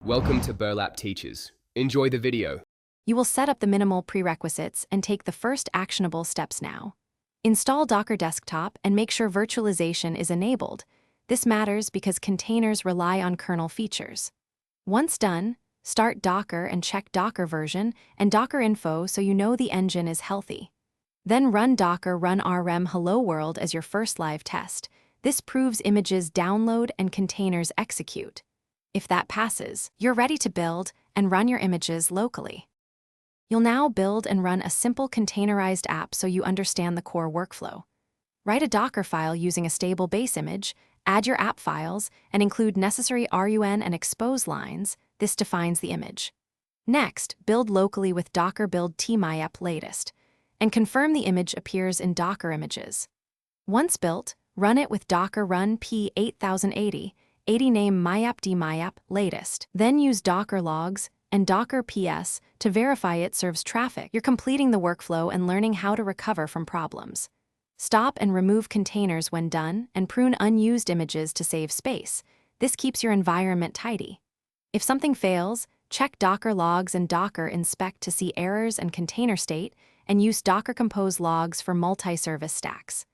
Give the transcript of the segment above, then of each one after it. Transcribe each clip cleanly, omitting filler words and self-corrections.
Welcome to Burlap Teachers. Enjoy the video. You will set up the minimal prerequisites and take the first actionable steps now. Install Docker Desktop and make sure virtualization is enabled. This matters because containers rely on kernel features. Once done, start Docker and check Docker version and Docker info so you know the engine is healthy. Then run Docker run rm hello world as your first live test. This proves images download and containers execute. If that passes, you're ready to build and run your images locally. You'll now build and run a simple containerized app so you understand the core workflow. Write a Docker file using a stable base image, add your app files, and include necessary RUN and expose lines. This defines the image. Next, build locally with Docker build tmyapp latest, and confirm the image appears in Docker images. Once built, run it with Docker run p8080, 80 name myapp latest. Then use Docker logs and Docker ps to verify it serves traffic. You're completing the workflow and learning how to recover from problems. Stop and remove containers when done and prune unused images to save space. This keeps your environment tidy. If something fails, check Docker logs and Docker inspect to see errors and container state, and use Docker compose logs for multi-service stacks.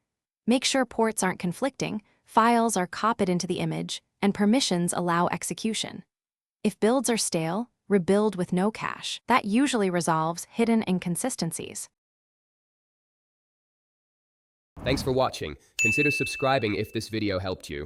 Make sure ports aren't conflicting, files are copied into the image, and permissions allow execution. If builds are stale, rebuild with no cache. That usually resolves hidden inconsistencies. Thanks for watching. Consider subscribing if this video helped you.